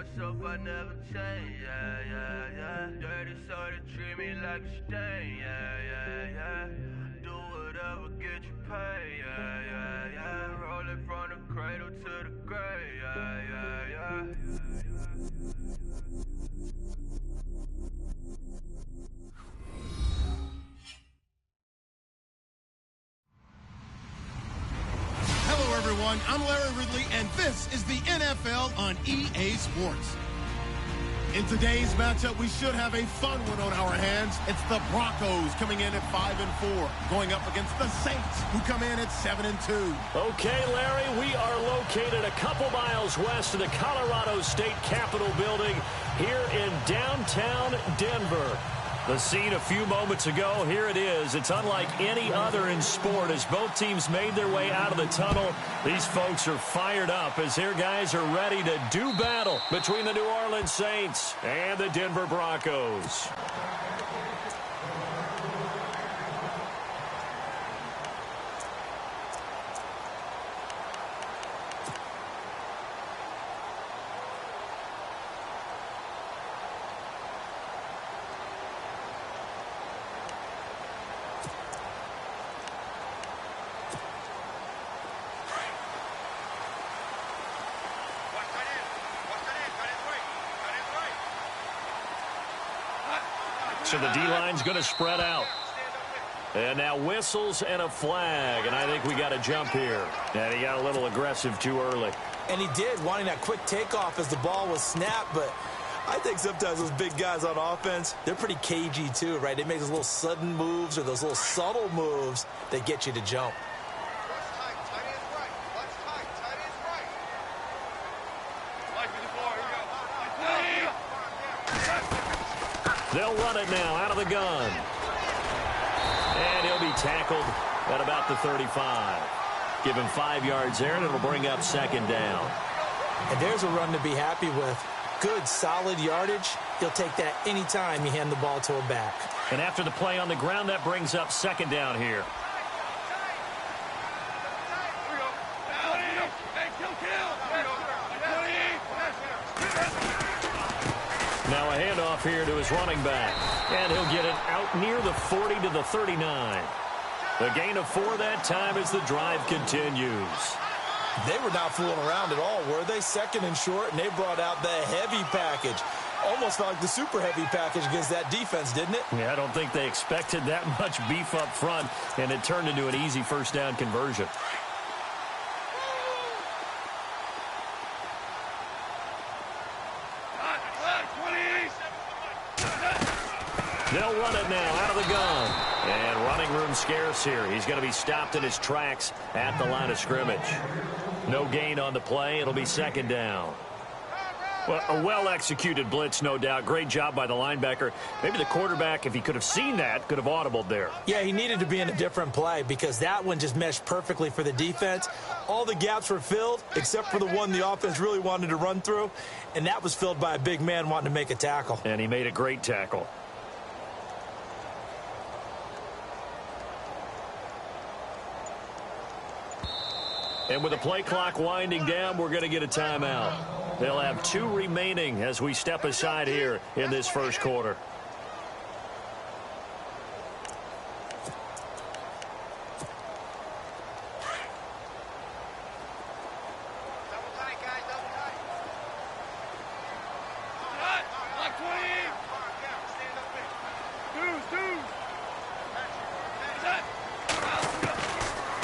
myself, I never change, yeah, yeah, yeah. Dirty soul that treat me like a stain, yeah, yeah, yeah. Do whatever, get you paid, yeah, yeah, yeah. Roll it from the cradle to the grave, yeah, yeah, yeah. Hello, everyone. I'm Larry Ridley, and this is the NFL on EA Sports. In today's matchup, we should have a fun one on our hands. It's the Broncos coming in at 5-4, going up against the Saints, who come in at 7-2. Okay, Larry, we are located a couple miles west of the Colorado State Capitol building here in downtown Denver. The scene a few moments ago, here it is. It's unlike any other in sport as both teams made their way out of the tunnel. These folks are fired up as their guys are ready to do battle between the New Orleans Saints and the Denver Broncos. So the D-line's going to spread out. And now whistles and a flag, and I think we got a jump here. And he got a little aggressive too early. And he did, wanting that quick takeoff as the ball was snapped, but I think sometimes those big guys on offense, they're pretty cagey too, right? They make those little sudden moves or those little subtle moves that get you to jump. They'll run it now out of the gun. And he'll be tackled at about the 35. Give him 5 yards there, and it'll bring up second down. And there's a run to be happy with. Good, solid yardage. He'll take that anytime you hand the ball to a back. And after the play on the ground, that brings up second down here. Now a handoff here to his running back. And he'll get it out near the 40 to the 39. The gain of 4 that time as the drive continues. They were not fooling around at all, were they? Second and short, and they brought out the heavy package. Almost felt like the super heavy package against that defense, didn't it? Yeah, I don't think they expected that much beef up front, and it turned into an easy first down conversion. They'll run it now out of the gun. And running room scarce here. He's going to be stopped in his tracks at the line of scrimmage. No gain on the play. It'll be second down. Well, a well-executed blitz, no doubt. Great job by the linebacker. Maybe the quarterback, if he could have seen that, could have audibled there. Yeah, he needed to be in a different play because that one just meshed perfectly for the defense. All the gaps were filled except for the one the offense really wanted to run through, and that was filled by a big man wanting to make a tackle. And he made a great tackle. And with the play clock winding down, we're going to get a timeout. They'll have 2 remaining as we step aside here in this first quarter.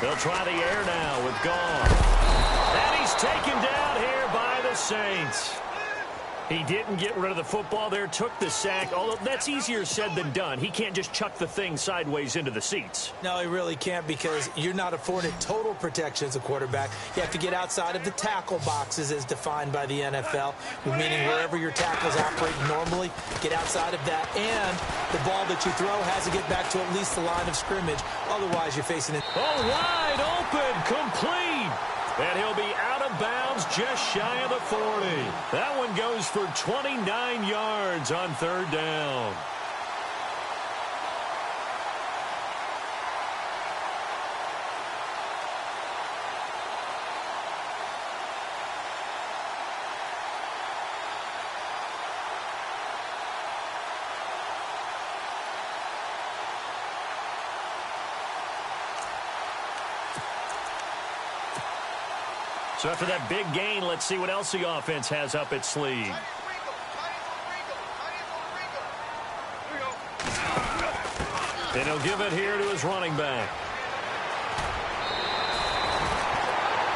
They'll try the air now with Gone. And he's taken down here by the Saints. He didn't get rid of the football there, took the sack, although that's easier said than done. He can't just chuck the thing sideways into the seats. No, he really can't because you're not afforded total protection as a quarterback. You have to get outside of the tackle boxes as defined by the NFL, meaning wherever your tackles operate normally, get outside of that, and the ball that you throw has to get back to at least the line of scrimmage. Otherwise, you're facing it. Oh, wide open, complete. And he'll be out of bounds just shy of the 40. That one goes for 29 yards on third down. So after that big gain, let's see what else the offense has up its sleeve. And he'll give it here to his running back.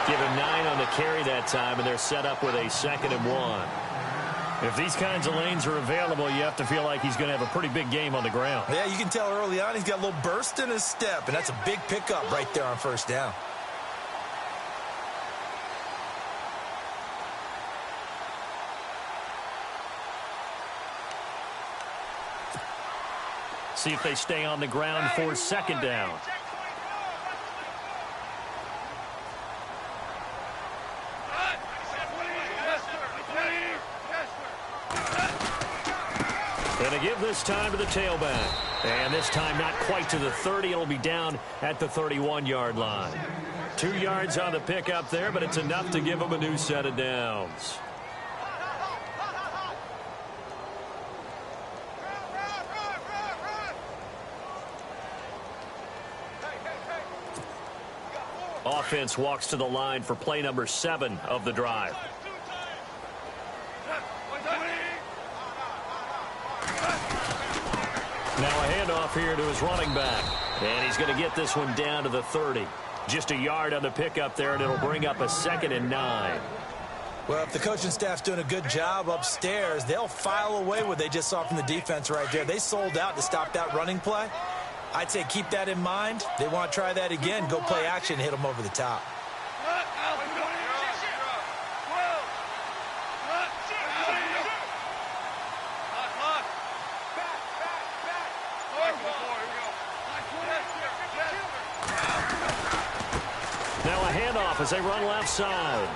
Give him 9 on the carry that time, and they're set up with a 2nd and 1. If these kinds of lanes are available, you have to feel like he's going to have a pretty big game on the ground. Yeah, you can tell early on he's got a little burst in his step, and that's a big pickup right there on first down. See if they stay on the ground for 2nd down. And to give this time to the tailback. And this time not quite to the 30. It'll be down at the 31-yard line. 2 yards on the pickup there, but it's enough to give them a new set of downs. Offense walks to the line for play number 7 of the drive. Now a handoff here to his running back. And he's going to get this one down to the 30. Just a yard on the pickup there, and it'll bring up a 2nd and 9. Well, if the coaching staff's doing a good job upstairs, they'll file away what they just saw from the defense right there. They sold out to stop that running play. I'd say keep that in mind. They want to try that again. Go play action and hit them over the top. Now a handoff as they run left side.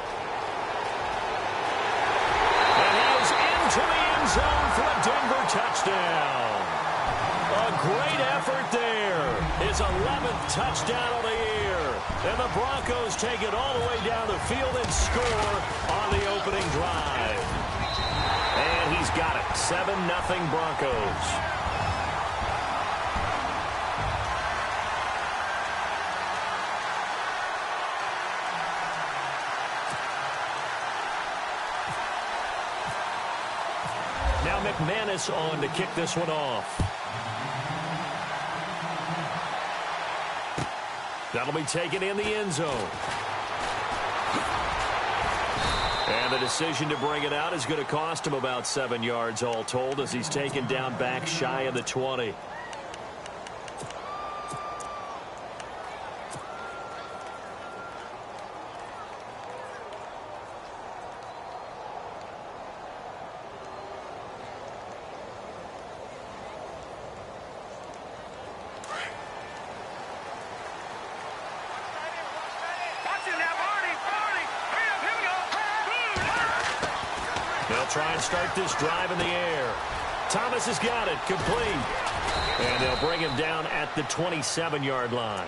And he is into the end zone for a Denver touchdown. A great effort there. His 11th touchdown of the year. And the Broncos take it all the way down the field and score on the opening drive. And he's got it. 7-0 Broncos. Now McManus on to kick this one off. That'll be taken in the end zone. And the decision to bring it out is going to cost him about 7 yards all told as he's taken down back shy of the 20. They'll try and start this drive in the air. Thomas has got it, complete. And they'll bring him down at the 27-yard line.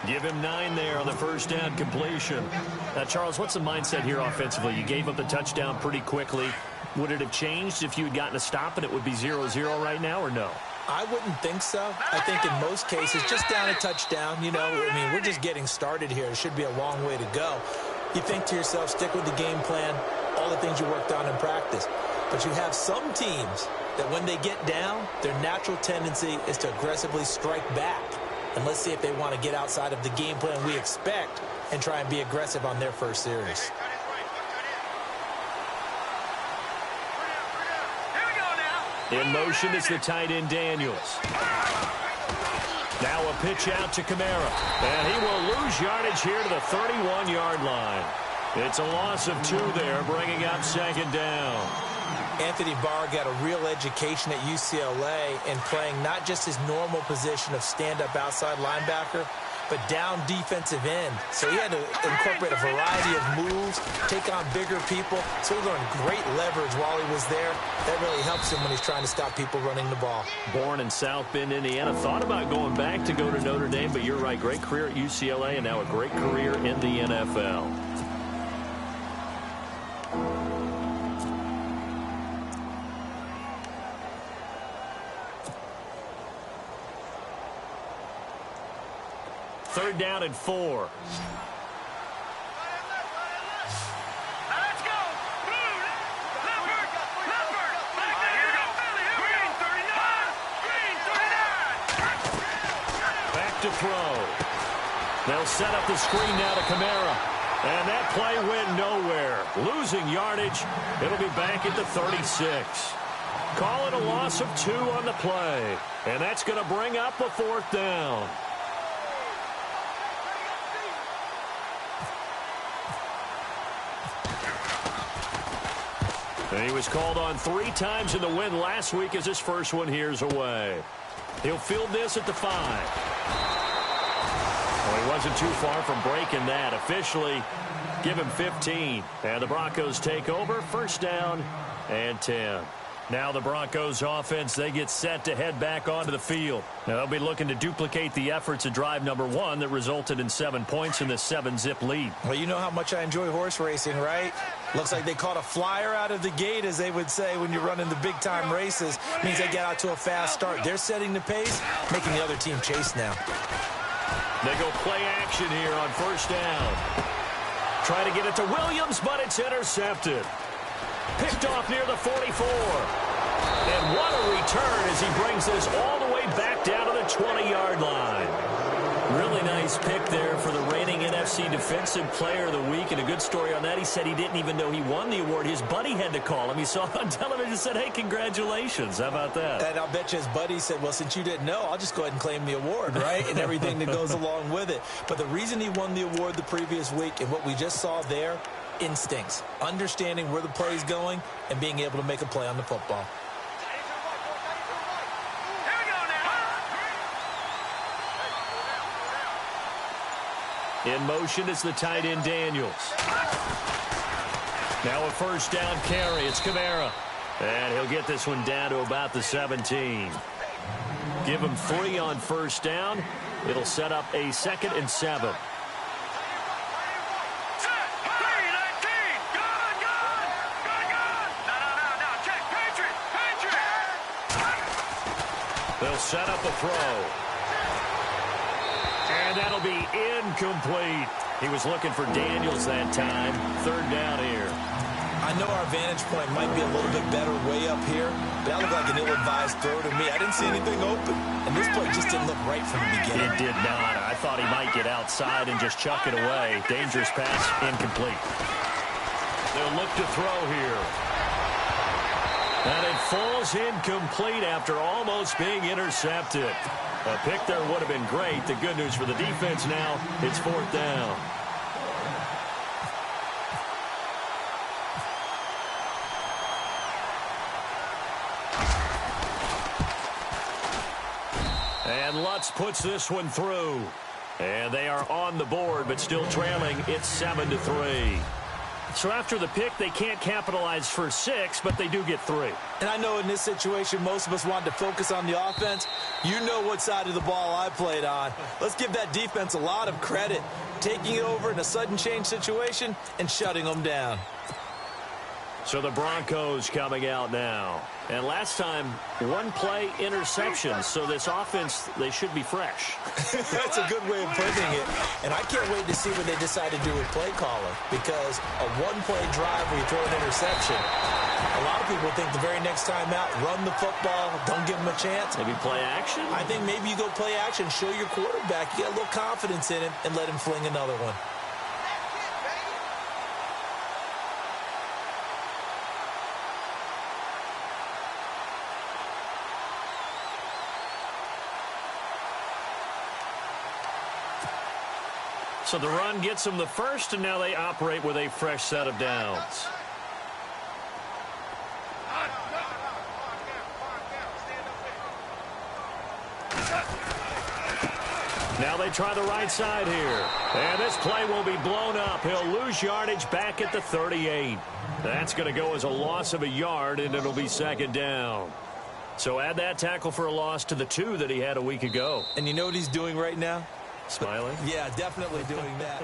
Give him 9 there on the first down completion. Now, Charles, what's the mindset here offensively? You gave up the touchdown pretty quickly. Would it have changed if you had gotten a stop and it would be 0-0 right now, or no? I wouldn't think so. I think in most cases, just down a touchdown, you know, I mean, we're just getting started here. It should be a long way to go. You think to yourself, stick with the game plan, all the things you worked on in practice. But you have some teams that when they get down, their natural tendency is to aggressively strike back. And let's see if they want to get outside of the game plan we expect and try and be aggressive on their first series. In motion is the tight end Daniels. Now a pitch out to Kamara. And he will lose yardage here to the 31-yard line. It's a loss of 2 there, bringing up second down. Anthony Barr got a real education at UCLA in playing not just his normal position of stand-up outside linebacker, but down defensive end. So he had to incorporate a variety of moves, take on bigger people. So he learned great leverage while he was there. That really helps him when he's trying to stop people running the ball. Born in South Bend, Indiana. Thought about going back to go to Notre Dame, but you're right. Great career at UCLA and now a great career in the NFL. Third down and 4. to throw. They'll set up the screen now to Kamara. And that play went nowhere. Losing yardage. It'll be back at the 36. Call it a loss of 2 on the play. And that's going to bring up a 4th down. And he was called on 3 times in the win last week as his first one here's away. He'll field this at the 5. Well, he wasn't too far from breaking that. Officially, give him 15. And the Broncos take over. 1st down and 10. Now the Broncos offense, they get set to head back onto the field. Now they'll be looking to duplicate the efforts of drive number 1 that resulted in 7 points in the 7-zip lead. Well, you know how much I enjoy horse racing, right? Looks like they caught a flyer out of the gate, as they would say when you're running the big-time races. Means they get out to a fast start. They're setting the pace, making the other team chase now. They go play action here on 1st down. Try to get it to Williams, but it's intercepted. Picked off near the 44. And what a return as he brings this all the way back down to the 20-yard line. Really nice pick there for the reigning NFC Defensive Player of the Week. And a good story on that. He said he didn't even know he won the award. His buddy had to call him. He saw it on television and said, hey, congratulations. How about that? And I'll bet you his buddy said, well, since you didn't know, I'll just go ahead and claim the award, right? And everything that goes along with it. But the reason he won the award the previous week and what we just saw there, instincts, understanding where the play is going and being able to make a play on the football. In motion is the tight end Daniels. Now a 1st down carry. It's Kamara. And he'll get this one down to about the 17. Give him 3 on 1st down. It'll set up a 2nd and 7. They'll set up a throw. And that'll be incomplete. He was looking for Daniels that time. 3rd down here. I know our vantage point might be a little bit better way up here, but that looked like an ill-advised throw to me. I didn't see anything open, and this play just didn't look right from the beginning. It did not. I thought he might get outside and just chuck it away. Dangerous pass, incomplete. They'll look to throw here. And it falls incomplete after almost being intercepted. A pick there would have been great. The good news for the defense now, it's 4th down. And Lutz puts this one through. And they are on the board, but still trailing. It's 7-3. So after the pick, they can't capitalize for 6, but they do get 3. And I know in this situation, most of us wanted to focus on the offense. You know what side of the ball I played on. Let's give that defense a lot of credit, taking it over in a sudden change situation and shutting them down. So the Broncos coming out now. And last time, 1 play interception. So this offense, they should be fresh. That's a good way of putting it. And I can't wait to see what they decide to do with play caller. Because a 1-play drive where you throw an interception, a lot of people think the very next time out, run the football, don't give them a chance. Maybe play action? I think maybe you go play action, show your quarterback, you get a little confidence in him, and let him fling another one. So the run gets them the first, and now they operate with a fresh set of downs. Now they try the right side here. And this play will be blown up. He'll lose yardage back at the 38. That's going to go as a loss of a yard, and it'll be 2nd down. So add that tackle for a loss to the 2 that he had a week ago. And you know what he's doing right now? Smiling? Yeah, definitely doing that.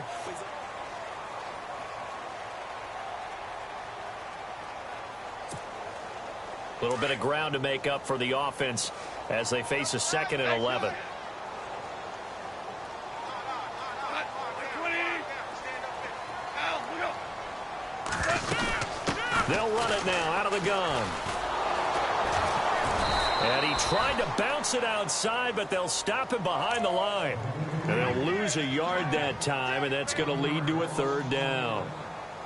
A little bit of ground to make up for the offense as they face a 2nd and 11. They'll run it now out of the gun. And he tried to bounce it outside, but they'll stop him behind the line. And they'll lose a yard that time, and that's going to lead to a third down.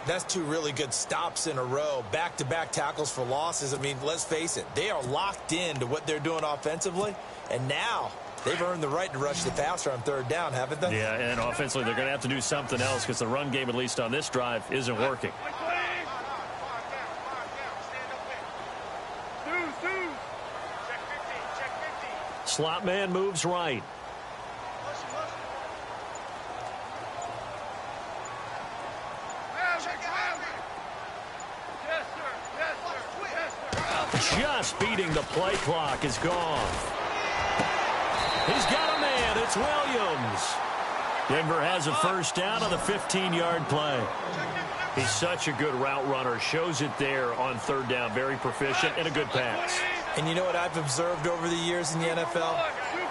That's two really good stops in a row. Back-to-back tackles for losses. I mean, let's face it, they are locked into what they're doing offensively, and now they've earned the right to rush the passer on third down, haven't they? Yeah, and offensively, they're going to have to do something else because the run game, at least on this drive, isn't working. Slot man moves right. Just beating the play clock is gone. He's got a man. It's Williams. Denver has a first down on the 15-yard play. He's such a good route runner. Shows it there on third down. Very proficient and a good pass. And you know what I've observed over the years in the NFL?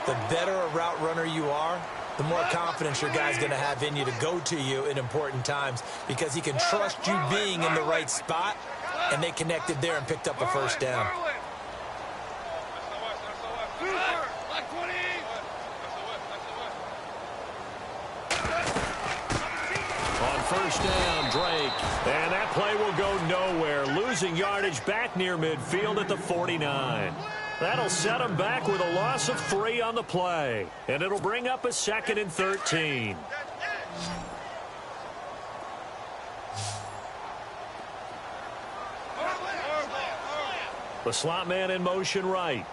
The better a route runner you are, the more confidence your guy's going to have in you to go to you in important times because he can trust you being in the right spot, and they connected there and picked up a first down. On first down, Drake. And that play will go nowhere. Losing yardage back near midfield at the 49. That'll set him back with a loss of 3 on the play. And it'll bring up a 2nd and 13. The slot man in motion right.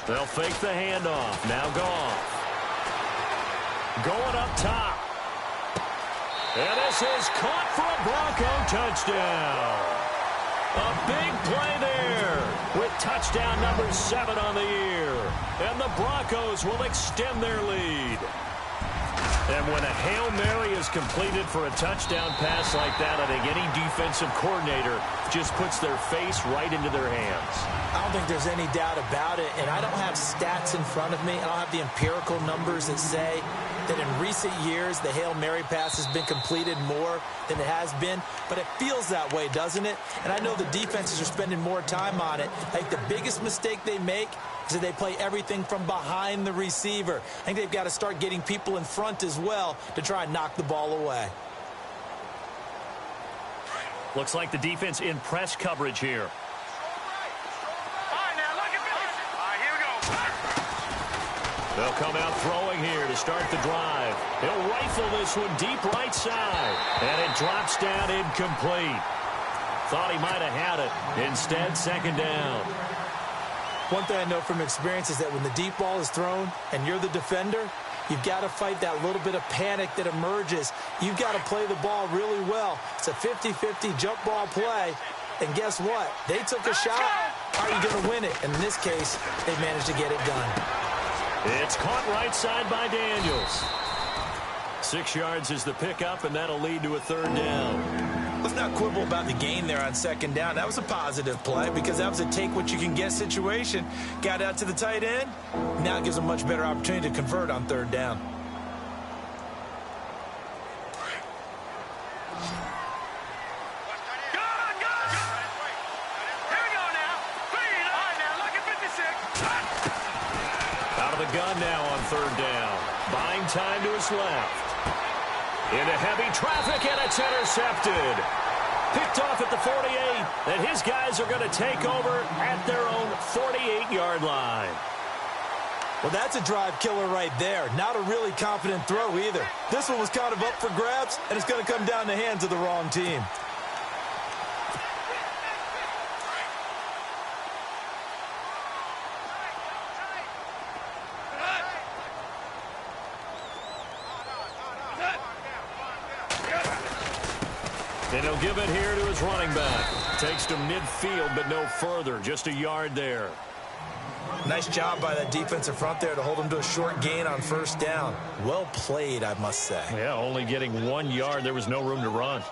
They'll fake the handoff. Now Goff. Going up top. And this is caught for a Bronco touchdown. A big play there with touchdown number 7 on the year. And the Broncos will extend their lead. And when a Hail Mary is completed for a touchdown pass like that, I think any defensive coordinator just puts their face right into their hands. I don't think there's any doubt about it, and I don't have stats in front of me. I don't have the empirical numbers that say that in recent years the Hail Mary pass has been completed more than it has been, but it feels that way, doesn't it? And I know the defenses are spending more time on it. I think the biggest mistake they make is that they play everything from behind the receiver. I think they've got to start getting people in front as well to try and knock the ball away. Looks like the defense in press coverage here. They'll come out throwing here to start the drive. He'll rifle this one deep right side. And it drops down incomplete. Thought he might have had it. Instead, 2nd down. One thing I know from experience is that when the deep ball is thrown and you're the defender, you've got to fight that little bit of panic that emerges. You've got to play the ball really well. It's a 50-50 jump ball play. And guess what? They took a shot. How are you going to win it? And in this case, they managed to get it done. It's caught right side by Daniels. 6 yards is the pickup, and that'll lead to a 3rd down. Let's not quibble about the gain there on 2nd down. That was a positive play because that was a take-what-you-can-get situation. Got out to the tight end. Now it gives them a much better opportunity to convert on 3rd down. Gun now on 3rd down. Buying time to his left. Into heavy traffic, and it's intercepted. Picked off at the 48, and his guys are going to take over at their own 48-yard line. Well, that's a drive killer right there. Not a really confident throw either. This one was kind of up for grabs, and it's going to come down the hands of the wrong team. And he'll give it here to his running back. Takes to midfield, but no further. Just a yard there. Nice job by that defensive front there to hold him to a short gain on 1st down. Well played, I must say. Yeah, only getting 1 yard. There was no room to run.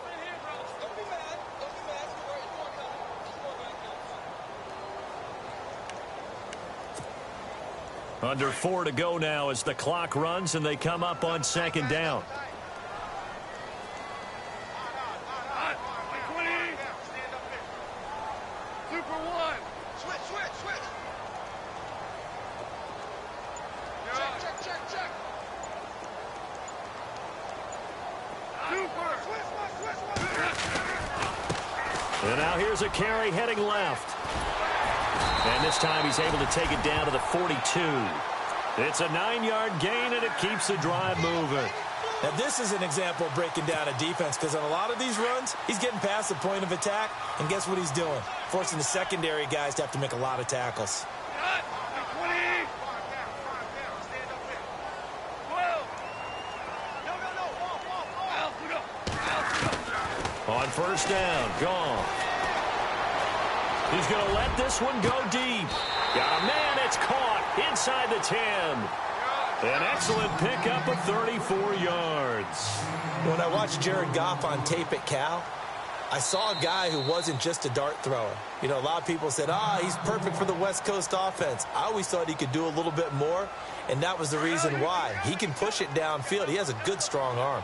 Under 4 to go now as the clock runs and they come up on second down. And now here's a carry heading left. And this time he's able to take it down to the 42. It's a 9-yard gain, and it keeps the drive moving. Now, this is an example of breaking down a defense, because on a lot of these runs, he's getting past the point of attack, and guess what he's doing? Forcing the secondary guys to have to make a lot of tackles. On first down, gone. He's going to let this one go deep. Got a man, it's caught inside the 10. An excellent pickup of 34 yards. When I watched Jared Goff on tape at Cal, I saw a guy who wasn't just a dart thrower. You know, a lot of people said, he's perfect for the West Coast offense. I always thought he could do a little bit more, and that was the reason why. He can push it downfield. He has a good, strong arm.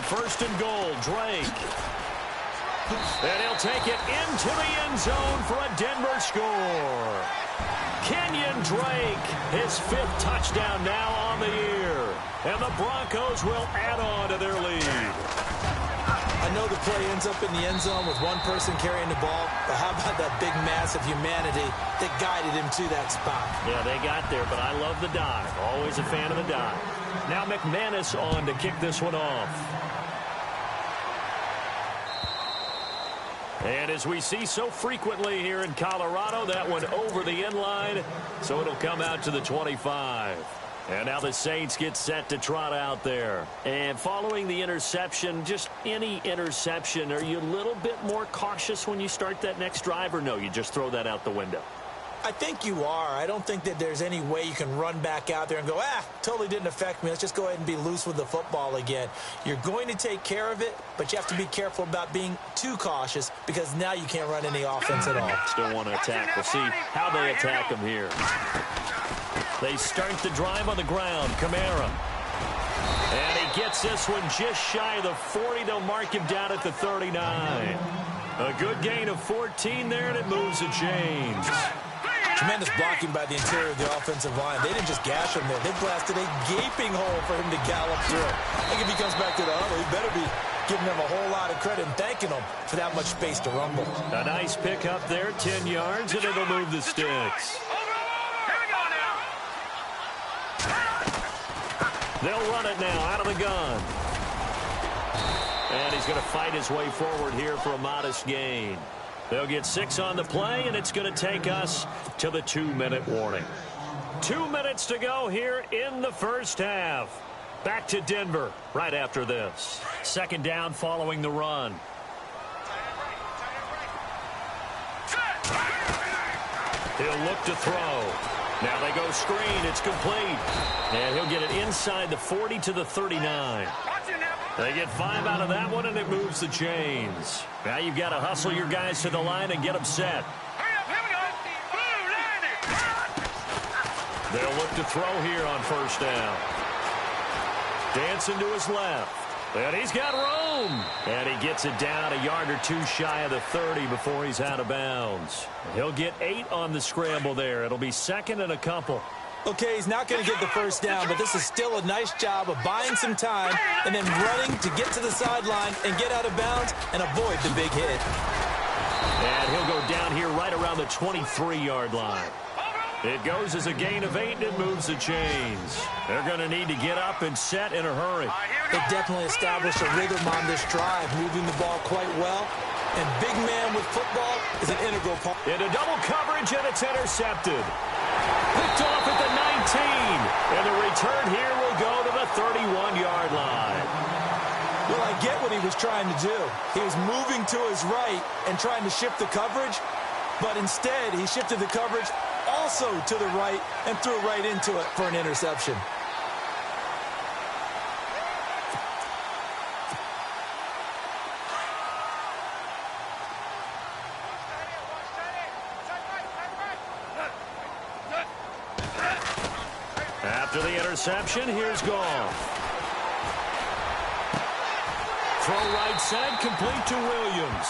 First and goal, Drake. And he'll take it into the end zone for a Denver score. Kenyon Drake, his 5th touchdown now on the year. And the Broncos will add on to their lead. I know the play ends up in the end zone with one person carrying the ball, but how about that big mass of humanity that guided him to that spot? Yeah, they got there, but I love the dive. Always a fan of the dive. Now McManus on to kick this one off. And as we see so frequently here in Colorado, that one over the end line, so it'll come out to the 25. And now the Saints get set to trot out there. And following the interception, just any interception, are you a little bit more cautious when you start that next drive, or no, you just throw that out the window? I think you are. I don't think that there's any way you can run back out there and go, totally didn't affect me. Let's just go ahead and be loose with the football again. You're going to take care of it, but you have to be careful about being too cautious, because now you can't run any offense at all. Still want to attack. We'll see how they attack them here. They start the drive on the ground. Kamara. And he gets this one just shy of the 40. They'll mark him down at the 39. A good gain of 14 there, and it moves the chains. Tremendous blocking by the interior of the offensive line. They didn't just gash him there. They blasted a gaping hole for him to gallop through. I think if he comes back to the huddle, he better be giving them a whole lot of credit and thanking them for that much space to rumble. A nice pick up there, 10 yards, and it'll move the sticks. They'll run it now out of the gun. And he's going to fight his way forward here for a modest gain. They'll get 6 on the play, and it's going to take us to the 2-minute warning. 2 minutes to go here in the first half. Back to Denver right after this. Second down following the run. He'll look to throw. Now they go screen. It's complete. And he'll get it inside the 40 to the 39. They get 5 out of that one, and it moves the chains. Now you've got to hustle your guys to the line and get them set. They'll look to throw here on first down. Dancing to his left. And he's got room. And he gets it down a yard or two shy of the 30 before he's out of bounds. He'll get 8 on the scramble there. It'll be second and a couple. Okay, he's not going to get the first down, but this is still a nice job of buying some time and then running to get to the sideline and get out of bounds and avoid the big hit. And he'll go down here right around the 23-yard line. It goes as a gain of 8, and it moves the chains. They're going to need to get up and set in a hurry. They definitely established a rhythm on this drive, moving the ball quite well. And big man with football is an integral part. Into double coverage, and it's intercepted. Picked off at the 19. And the return here will go to the 31-yard line. Well, I get what he was trying to do. He was moving to his right and trying to shift the coverage. But instead, he shifted the coverage also to the right and threw right into it for an interception. After the interception, here's Goff. Throw right side, complete to Williams.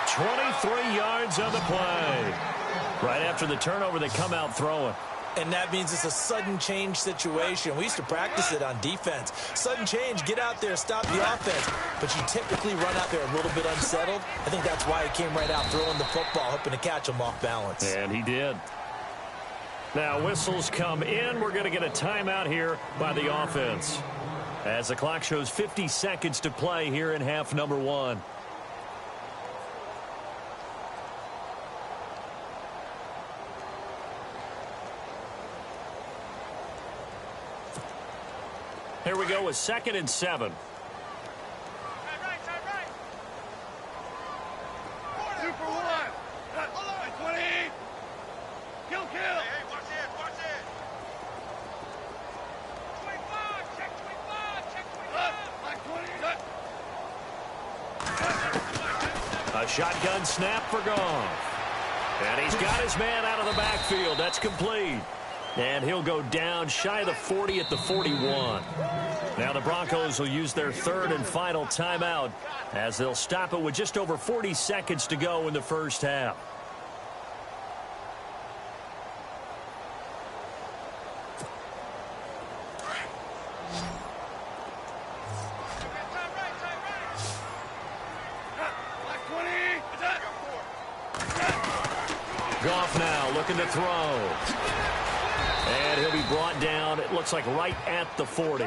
23 yards on the play. Right after the turnover, they come out throwing. And that means it's a sudden change situation. We used to practice it on defense. Sudden change, get out there, stop the offense. But you typically run out there a little bit unsettled. I think that's why he came right out throwing the football, hoping to catch him off balance. And he did. Now whistles come in. We're going to get a timeout here by the offense, as the clock shows 50 seconds to play here in half number 1. Here we go with 2nd and 7. Right. 2 for 1. 20. Kill. Hey, watch it. 25. Check 25. 20. A shotgun snap for Goff. And he's got his man out of the backfield. That's complete. And he'll go down shy of the 40 at the 41. Now the Broncos will use their 3rd and final timeout, as they'll stop it with just over 40 seconds to go in the first half. Goff now looking to throw. And he'll be brought down, it looks like right at the 40.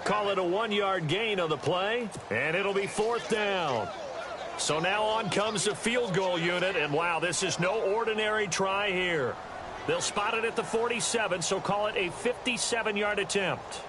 Call it a 1-yard gain on the play, and it'll be 4th down. So now on comes the field goal unit, and wow, this is no ordinary try here. They'll spot it at the 47, so call it a 57-yard attempt.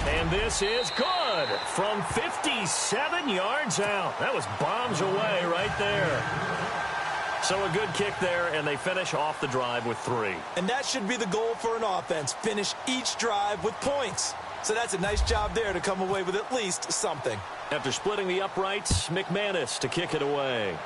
And this is good from 57 yards out. That was bombs away right there. So a good kick there, and they finish off the drive with 3. And that should be the goal for an offense, finish each drive with points. So that's a nice job there to come away with at least something. After splitting the uprights, McManus to kick it away.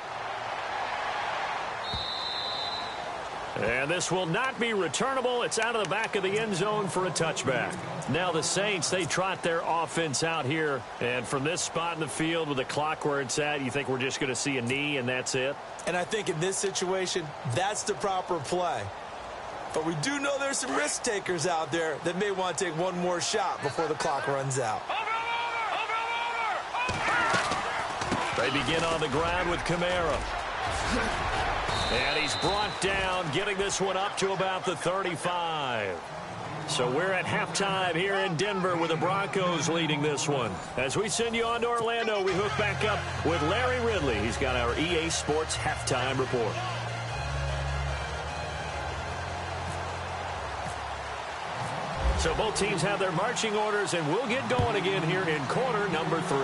And this will not be returnable. It's out of the back of the end zone for a touchback. Now the Saints, they trot their offense out here. And from this spot in the field with the clock where it's at, you think we're just going to see a knee and that's it? And I think in this situation, that's the proper play. But we do know there's some risk takers out there that may want to take one more shot before the clock runs out. They begin on the ground with Kamara. And he's brought down, getting this one up to about the 35. So we're at halftime here in Denver with the Broncos leading this one. As we send you on to Orlando, we hook back up with Larry Ridley. He's got our EA Sports halftime report. So both teams have their marching orders, and we'll get going again here in quarter number 3.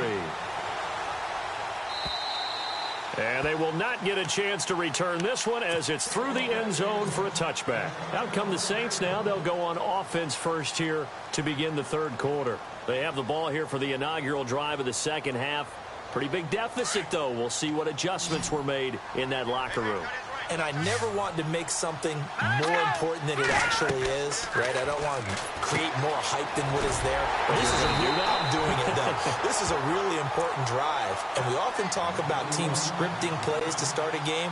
And they will not get a chance to return this one as it's through the end zone for a touchback. Out come the Saints now. They'll go on offense first here to begin the 3rd quarter. They have the ball here for the inaugural drive of the 2nd half. Pretty big deficit, though. We'll see what adjustments were made in that locker room. And I never want to make something more important than it actually is, right? I don't want to create more hype than what is there. I'm doing it, though. This is a really important drive. And we often talk about teams scripting plays to start a game.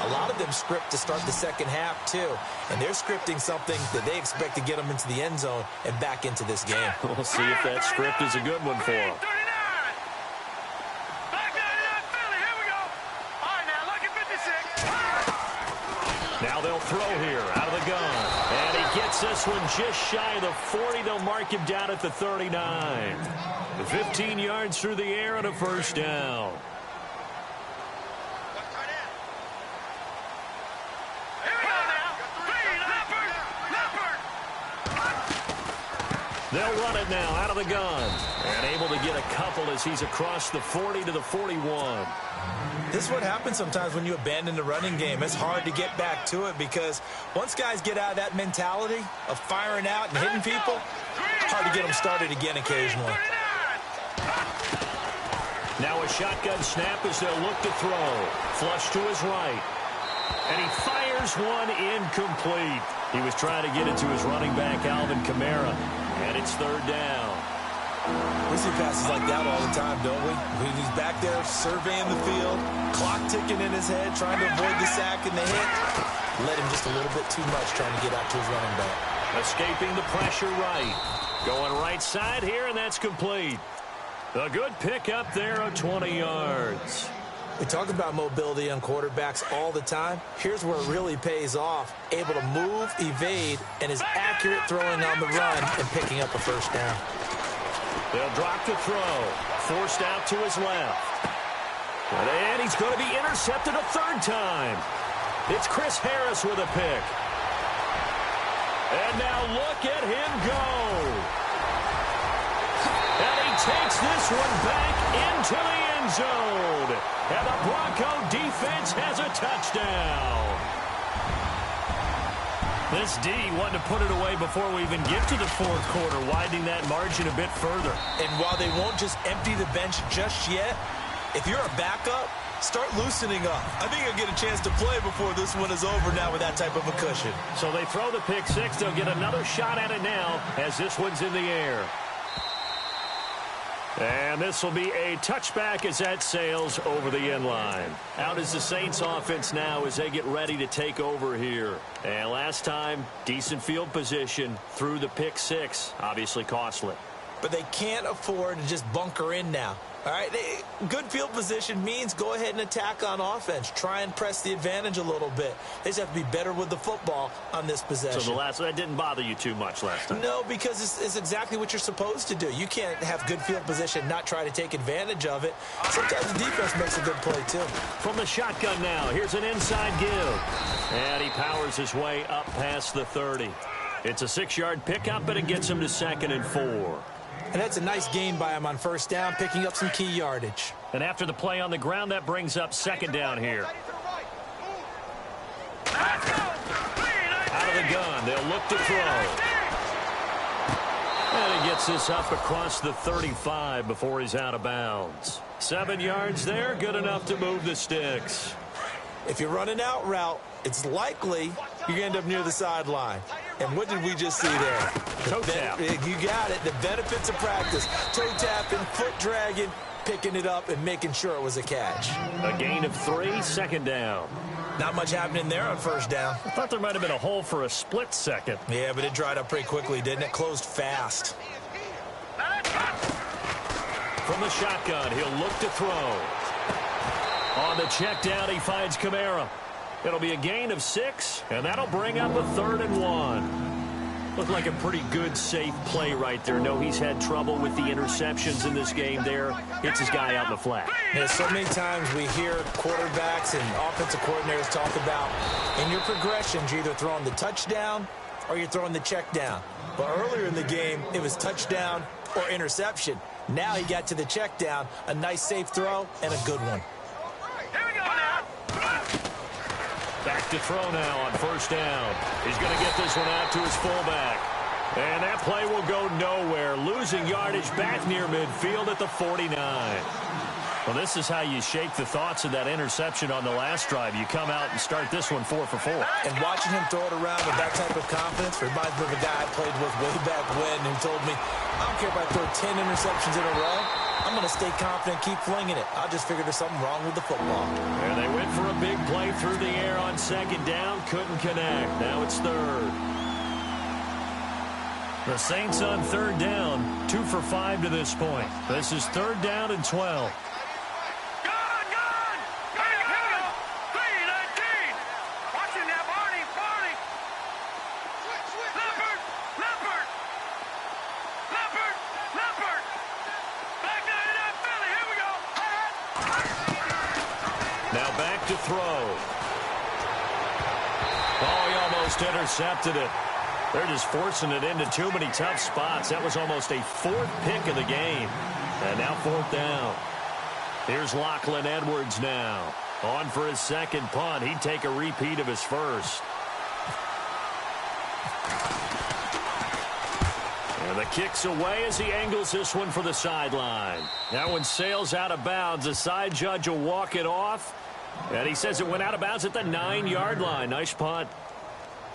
A lot of them script to start the 2nd half, too. And they're scripting something that they expect to get them into the end zone and back into this game. We'll see if that script is a good one for them. Now they'll throw here out of the gun. And he gets this one just shy of the 40. They'll mark him down at the 39. 15 yards through the air and a 1st down. They'll run it now out of the gun. And able to get a couple as he's across the 40 to the 41. This is what happens sometimes when you abandon the running game. It's hard to get back to it because once guys get out of that mentality of firing out and hitting people, it's hard to get them started again occasionally. Now a shotgun snap as they'll look to throw. Flush to his right. And he fires one incomplete. He was trying to get it to his running back, Alvin Kamara. And it's third down. We see passes like that all the time, don't we? He's back there surveying the field, clock ticking in his head, trying to avoid the sack and the hit. Let him just a little bit too much trying to get out to his running back. Escaping the pressure right. Going right side here, and that's complete. A good pickup there of 20 yards. We talk about mobility on quarterbacks all the time. Here's where it really pays off. Able to move, evade, and is accurate throwing on the run and picking up a first down. They'll drop to throw. Forced out to his left. And he's going to be intercepted a third time. It's Chris Harris with a pick. And now look at him go. And he takes this one back into the end zone. And the Bronco defense has a touchdown. This D wanted to put it away before we even get to the fourth quarter, widening that margin a bit further. And while they won't just empty the bench just yet, if you're a backup, start loosening up. I think you'll get a chance to play before this one is over now with that type of a cushion. So they throw the pick six. They'll get another shot at it now as this one's in the air. And this will be a touchback as that sails over the end line. Out is the Saints offense now as they get ready to take over here. And last time, decent field position through the pick six. Obviously costly. But they can't afford to just bunker in now. All right, good field position means go ahead and attack on offense. Try and press the advantage a little bit. They just have to be better with the football on this possession. So that didn't bother you too much last time? No, because it's exactly what you're supposed to do. You can't have good field position, not try to take advantage of it. Sometimes the defense makes a good play, too. From the shotgun now, here's an inside give. And he powers his way up past the 30. It's a 6-yard pickup, and it gets him to 2nd and 4. And that's a nice gain by him on first down, picking up some key yardage. And after the play on the ground, that brings up 2nd down here. Out of the gun, they'll look to throw. And he gets this up across the 35 before he's out of bounds. 7 yards there, good enough to move the sticks. If you run an out route, it's likely you're going to end up near the sideline. And what did we just see there? Toe tap. You got it. The benefits of practice. Toe tapping, foot dragging, picking it up, and making sure it was a catch. A gain of 3, 2nd down. Not much happening there on first down. I thought there might have been a hole for a split second. Yeah, but it dried up pretty quickly, didn't it? Closed fast. From the shotgun, he'll look to throw. On the check down, he finds Kamara. It'll be a gain of 6, and that'll bring up a 3rd and 1. Looked like a pretty good, safe play right there. No, he's had trouble with the interceptions in this game there. Hits his guy out in the flat. Yeah, so many times we hear quarterbacks and offensive coordinators talk about in your progressions, you're either throwing the touchdown or you're throwing the check down. But earlier in the game, it was touchdown or interception. Now he got to the check down, a nice safe throw, and a good one. Back to throw now on first down. He's going to get this one out to his fullback. And that play will go nowhere. Losing yardage back near midfield at the 49. Well, this is how you shake the thoughts of that interception on the last drive. You come out and start this one 4 for 4. And watching him throw it around with that type of confidence reminds me of a guy I played with way back when who told me, I don't care if I throw 10 interceptions in a row. I'm going to stay confident, keep flinging it. I just figured there's something wrong with the football. And they went for a big play through the air on 2nd down. Couldn't connect. Now it's 3rd. The Saints on 3rd down. 2 for 5 to this point. This is 3rd down and 12. To throw. Oh, he almost intercepted it. They're just forcing it into too many tough spots. That was almost a 4th pick of the game. And Now 4th down. Here's Lachlan Edwards now. On for his second punt. He'd take a repeat of his first. And the kick's away as he angles this one for the sideline. That one sails out of bounds. The side judge will walk it off. And he says it went out of bounds at the 9-yard line. Nice punt.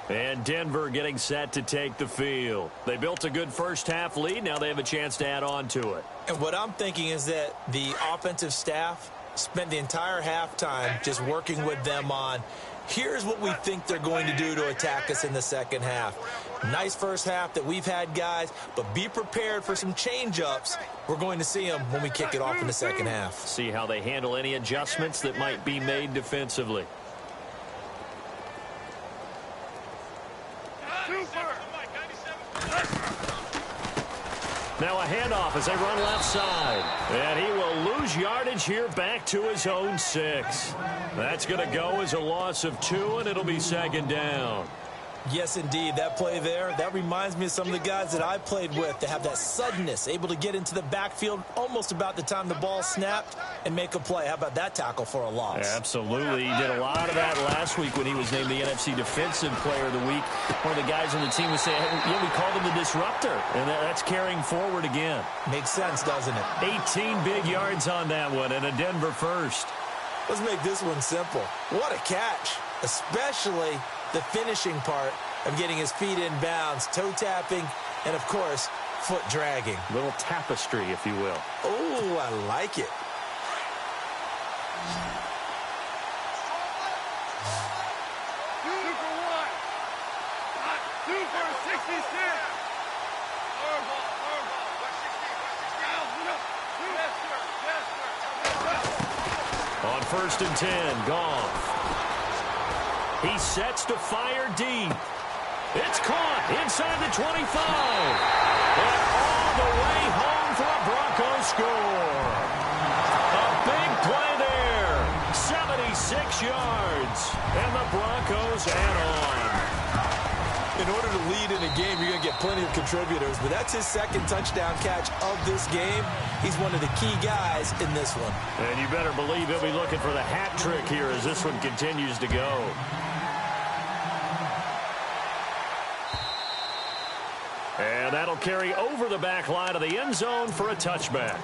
And Denver getting set to take the field. They built a good first-half lead. Now they have a chance to add on to it. And what I'm thinking is that the offensive staff spent the entire halftime just working with them on, here's what we think they're going to do to attack us in the second half. Nice first half that we've had, guys, but be prepared for some change-ups. We're going to see them when we kick it off in the second half. See how they handle any adjustments that might be made defensively. Now a handoff as they run left side. And he will lose yardage here back to his own 6. That's going to go as a loss of 2, and it'll be 2nd down. Yes, indeed. That play there, that reminds me of some of the guys that I played with to have that suddenness, able to get into the backfield almost about the time the ball snapped and make a play. How about that tackle for a loss? Absolutely. He did a lot of that last week when he was named the NFC Defensive Player of the Week. One of the guys on the team was saying, hey, yeah, we called him the disruptor, and that's carrying forward again. Makes sense, doesn't it? 18 big yards on that one, and a Denver first. Let's make this one simple. What a catch, especially the finishing part of getting his feet in bounds, toe tapping, and, of course, foot dragging. Little tapestry, if you will. Oh, I like it. On 1st and 10, Goff. He sets to fire deep. It's caught inside the 25. And all the way home for a Broncos score. A big play there. 76 yards. And the Broncos add on. In order to lead in a game, you're going to get plenty of contributors, but that's his second touchdown catch of this game. He's one of the key guys in this one. And you better believe he'll be looking for the hat trick here as this one continues to go. And that'll carry over the back line of the end zone for a touchback.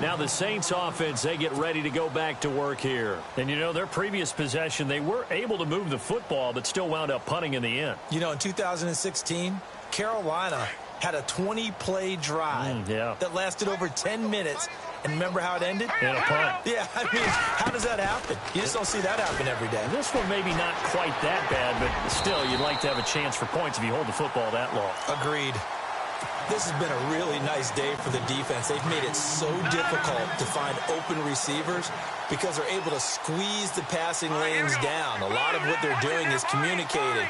Now the Saints offense, they get ready to go back to work here. And, you know, their previous possession, they were able to move the football, but still wound up punting in the end. You know, in 2016, Carolina had a 20-play drive that lasted over 10 minutes. And remember how it ended? And a punt. Yeah, I mean, how does that happen? You just don't see that happen every day. This one maybe not quite that bad, but still, you'd like to have a chance for points if you hold the football that long. Agreed. This has been a really nice day for the defense. They've made it so difficult to find open receivers because they're able to squeeze the passing lanes down. A lot of what they're doing is communicating.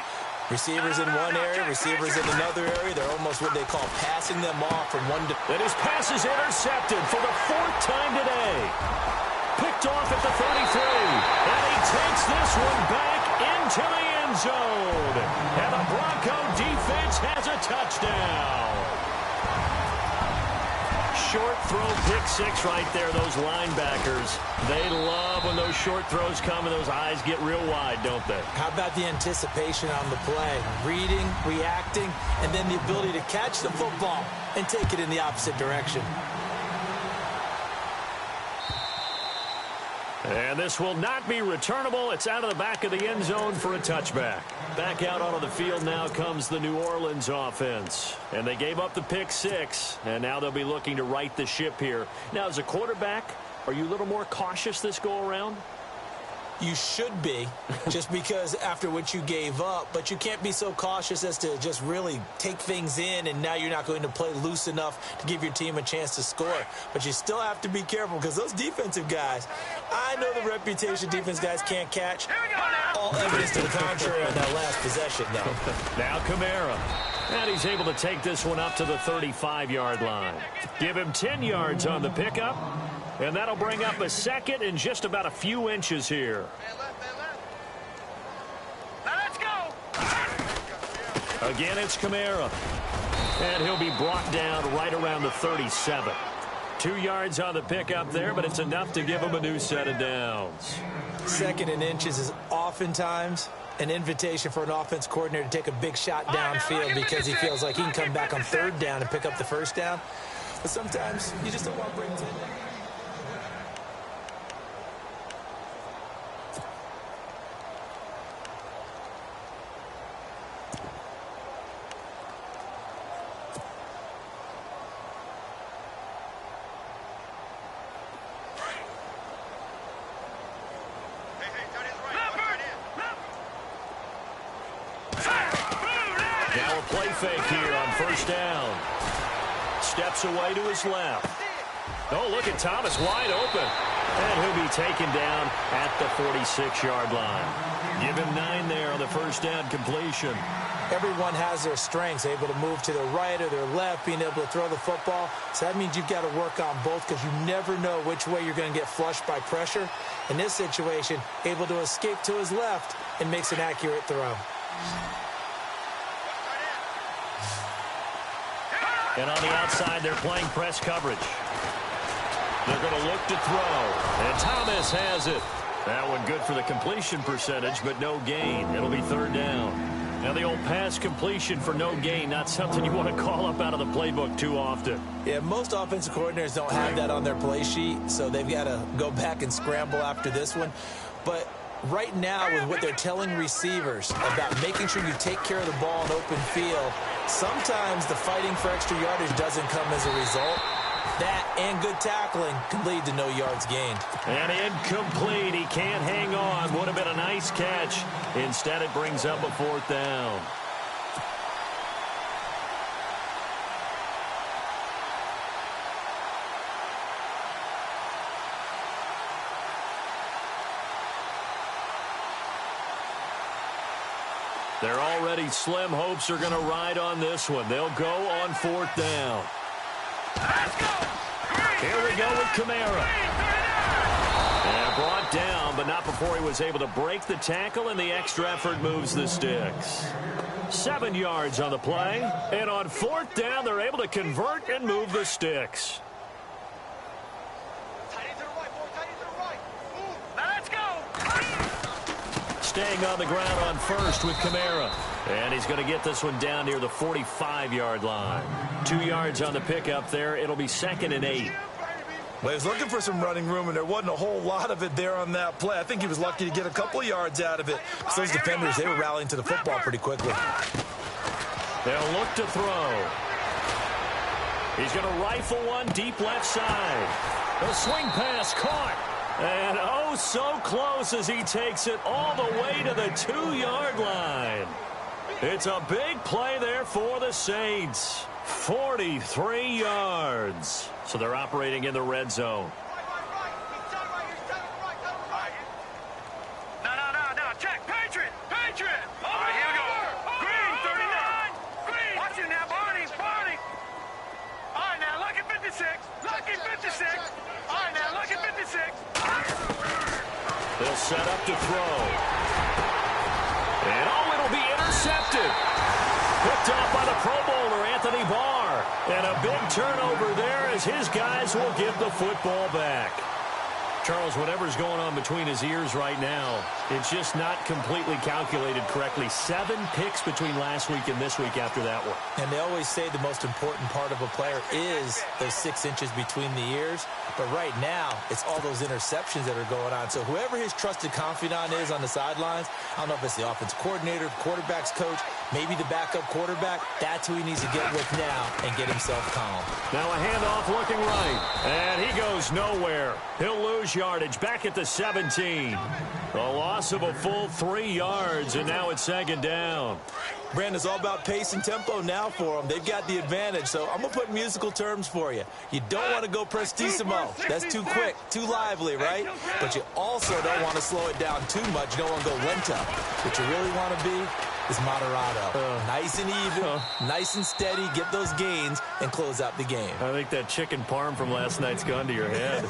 Receivers in one area, receivers in another area. They're almost what they call passing them off from one to... And his pass is intercepted for the 4th time today. Picked off at the 33. And he takes this one back into the end zone. And the Bronco defense has a touchdown. Short throw, pick 6 right there, those linebackers. They love when those short throws come and those eyes get real wide, don't they? How about the anticipation on the play? Reading, reacting, and then the ability to catch the football and take it in the opposite direction. And this will not be returnable. It's out of the back of the end zone for a touchback. Back out onto the field now comes the New Orleans offense. And they gave up the pick 6, and now they'll be looking to right the ship here. Now, as a quarterback, are you a little more cautious this go-around? You should be, just because after what you gave up, but you can't be so cautious as to just really take things in, and now you're not going to play loose enough to give your team a chance to score. But you still have to be careful because those defensive guys, I know the reputation defense guys can't catch. All evidence to the contrary on that last possession, though. Now Kamara. And he's able to take this one up to the 35-yard line. Give him 10 yards on the pickup. And that'll bring up a second in just about a few inches here. Let's go. Again, it's Kamara. And he'll be brought down right around the 37. 2 yards on the pickup there, but it's enough to give him a new set of downs. 2nd and inches is oftentimes an invitation for an offense coordinator to take a big shot downfield because he feels like he can come back on 3rd down and pick up the 1st down. But sometimes you just don't want to bring it in. Now a play fake here on 1st down. Steps away to his left. Oh, look at Thomas wide open. And he'll be taken down at the 46-yard line. Give him 9 there on the 1st down completion. Everyone has their strengths, able to move to their right or their left, being able to throw the football. So that means you've got to work on both because you never know which way you're going to get flushed by pressure. In this situation, able to escape to his left and makes an accurate throw. And on the outside, they're playing press coverage. They're going to look to throw. And Thomas has it. That one good for the completion percentage, but no gain. It'll be 3rd down. Now, the old pass completion for no gain, not something you want to call up out of the playbook too often. Yeah, most offensive coordinators don't have that on their play sheet, so they've got to go back and scramble after this one. But right now, with what they're telling receivers about making sure you take care of the ball in open field, sometimes the fighting for extra yardage doesn't come as a result. That and good tackling can lead to no yards gained. And incomplete. He can't hang on. Would have been a nice catch. Instead, it brings up a 4th down. Their already slim hopes are going to ride on this one. They'll go on 4th down. Here we go with Kamara. And brought down, but not before he was able to break the tackle, and the extra effort moves the sticks. 7 yards on the play, and on 4th down, they're able to convert and move the sticks. Staying on the ground on 1st with Kamara. And he's going to get this one down near the 45-yard line. 2 yards on the pickup there. It'll be 2nd and 8. Well, he was looking for some running room, and there wasn't a whole lot of it there on that play. I think he was lucky to get a couple of yards out of it. So those defenders, they were rallying to the football pretty quickly. They'll look to throw. He's going to rifle one deep left side. The swing pass caught. And oh, so close as he takes it all the way to the 2-yard line. It's a big play there for the Saints. 43 yards. So they're operating in the red zone. No, check. Patriot. All right, here we go. Green, 39. Green. Watch it now, Barney. All right, now, look at 56. All right, now, look at 56. They'll set up to throw. And oh, it'll be intercepted. Picked off by the Pro Bowler, Anthony Barr. And a big turnover there as his guys will give the football back. Charles, whatever's going on between his ears right now, it's just not completely calculated correctly. 7 picks between last week and this week after that one. And they always say the most important part of a player is those 6 inches between the ears. But right now, it's all those interceptions that are going on. So whoever his trusted confidant is on the sidelines, I don't know if it's the offensive coordinator, quarterback's coach, maybe the backup quarterback, that's who he needs to get with now and get himself calm. Now a handoff looking right. And he goes nowhere. He'll lose yardage back at the 17. A loss of a full 3 yards, and now it's 2nd down. Brandon, it's all about pace and tempo now for them. They've got the advantage, so I'm going to put musical terms for you. You don't want to go prestissimo. That's too quick, too lively, right? But you also don't want to slow it down too much. You don't want to go lento. What you really want to be is moderato. Nice and even, nice and steady, get those gains, and close out the game. I think that chicken parm from last night's gone to your head.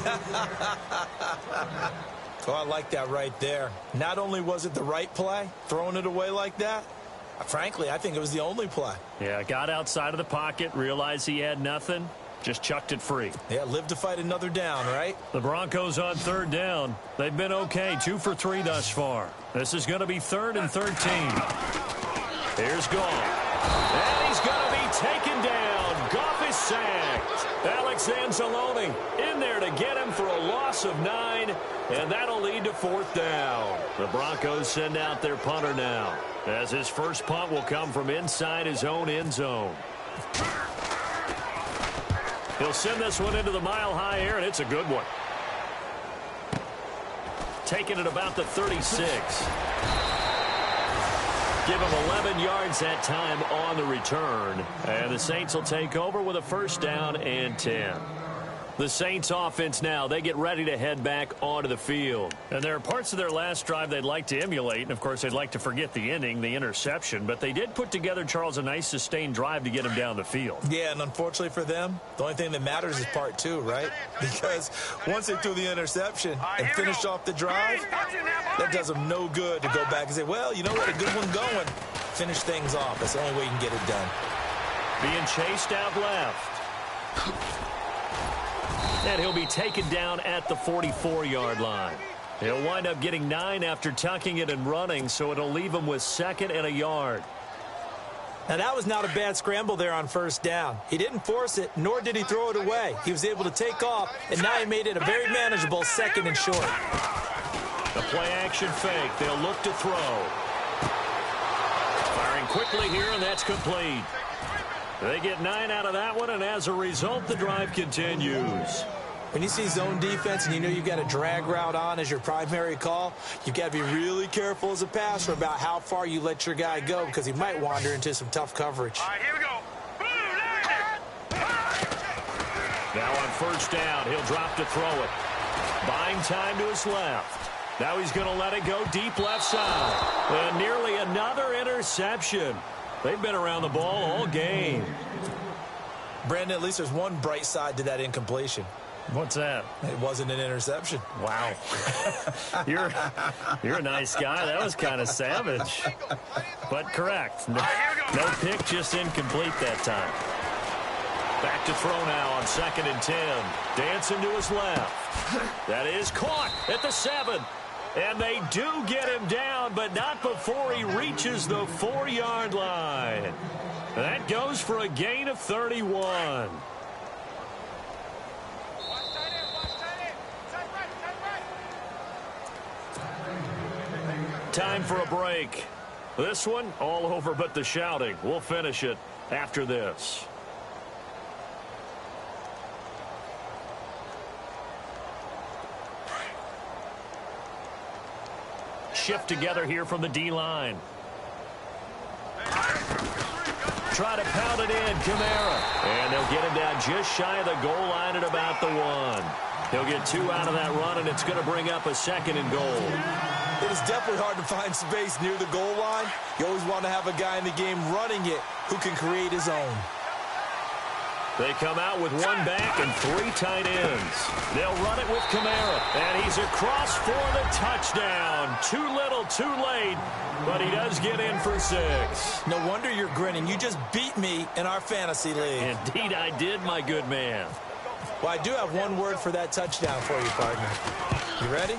Oh, I like that right there. Not only was it the right play, throwing it away like that, frankly, I think it was the only play. Yeah, got outside of the pocket, realized he had nothing, Just chucked it free. Yeah, live to fight another down, right? The Broncos on third down. They've been okay, 2 for 3 thus far. This is going to be 3rd and 13. Here's Goff. And he's going to be taken down. Goff is sacked. Alex Anzalone in there to get him for a loss of 9, and that'll lead to 4th down. The Broncos send out their punter now, as his first punt will come from inside his own end zone. He'll send this one into the mile-high air, and it's a good one. Taking it about the 36. Give him 11 yards that time on the return. And the Saints will take over with a 1st down and 10. The Saints offense now, they get ready to head back onto the field. And there are parts of their last drive they'd like to emulate. And, of course, they'd like to forget the ending, the interception. But they did put together, Charles, a nice sustained drive to get him down the field. Yeah, and unfortunately for them, the only thing that matters is part 2, right? Because once they threw the interception and finished off the drive, that does them no good to go back and say, well, you know what, a good one going. Finish things off. That's the only way you can get it done. Being chased out left. And he'll be taken down at the 44-yard line. He'll wind up getting 9 after tucking it and running, so it'll leave him with 2nd and a yard. Now, that was not a bad scramble there on 1st down. He didn't force it, nor did he throw it away. He was able to take off, and now he made it a very manageable 2nd and short. The play-action fake. They'll look to throw. Firing quickly here, and that's complete. They get 9 out of that one, and as a result, the drive continues. When you see zone defense and you know you've got a drag route on as your primary call, you've got to be really careful as a passer about how far you let your guy go because he might wander into some tough coverage. All right, here we go. Now on 1st down, he'll drop to throw it. Buying time to his left. Now he's going to let it go deep left side. And nearly another interception. They've been around the ball all game. Brandon, at least there's one bright side to that incompletion. What's that? It wasn't an interception. Wow. You're a nice guy. That was kind of savage. But correct. No pick, just incomplete that time. Back to throw now on 2nd and 10. Dancing to his left. That is caught at the 7. And they do get him down, but not before he reaches the 4-yard line. That goes for a gain of 31. Time for a break. This one, all over but the shouting. We'll finish it after this. Shift together here from the D-line. Try to pound it in, Kamara. And they'll get him down just shy of the goal line at about the 1. He'll get 2 out of that run, and it's going to bring up a 2nd and goal. It is definitely hard to find space near the goal line. You always want to have a guy in the game running it who can create his own. They come out with 1 back and 3 tight ends. They'll run it with Kamara, and he's across for the touchdown. Too little, too late, but he does get in for 6. No wonder you're grinning. You just beat me in our fantasy league. Indeed I did, my good man. Well, I do have one word for that touchdown for you, partner. You ready?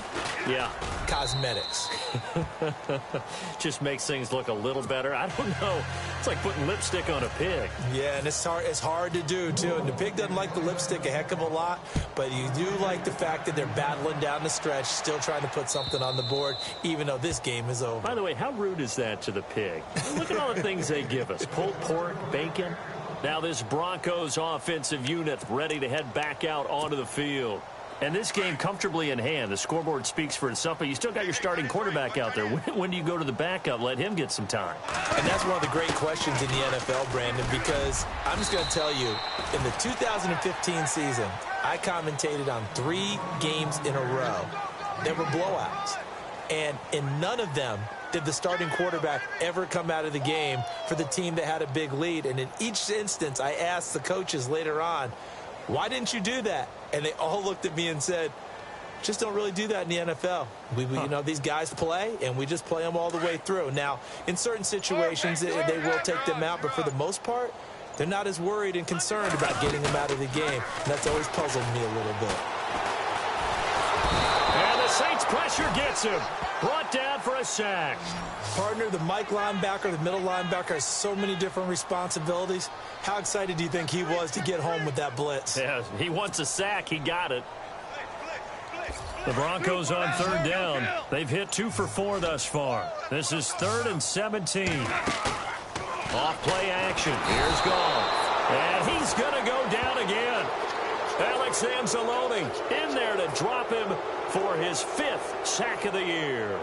Yeah. Cosmetics. Just makes things look a little better. I don't know. It's like putting lipstick on a pig. Yeah, and it's hard to do, too. And the pig doesn't like the lipstick a heck of a lot, but you do like the fact that they're battling down the stretch, still trying to put something on the board, even though this game is over. By the way, how rude is that to the pig? Look at all the things they give us. Pulled pork, bacon. Now this Broncos offensive unit ready to head back out onto the field. And this game comfortably in hand. The scoreboard speaks for itself, but you still got your starting quarterback out there. When do you go to the backup? Let him get some time. And that's one of the great questions in the NFL, Brandon, because I'm just going to tell you, in the 2015 season, I commentated on 3 games in a row that were blowouts. And in none of them did the starting quarterback ever come out of the game for the team that had a big lead. And in each instance, I asked the coaches later on, why didn't you do that? And they all looked at me and said, just don't really do that in the NFL. You know, these guys play, and we just play them all the way through. Now, in certain situations, they will take them out, but for the most part, They're not as worried and concerned about getting him out of the game. And that's always puzzled me a little bit. And the Saints pressure gets him. Brought down for a sack. Partner, the Mike linebacker, the middle linebacker, has so many different responsibilities. How excited do you think he was to get home with that blitz? Yeah, he wants a sack. He got it. The Broncos on third down. They've hit 2 for 4 thus far. This is 3rd and 17. Off play action. Here's Goff. And he's going to go down again. Alex Anzalone in there to drop him for his 5th sack of the year.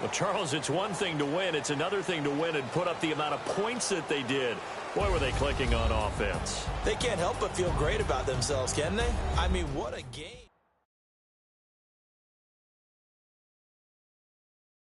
Well, Charles, it's one thing to win. It's another thing to win and put up the amount of points that they did. Boy, were they clicking on offense. They can't help but feel great about themselves, can they? I mean, what a game.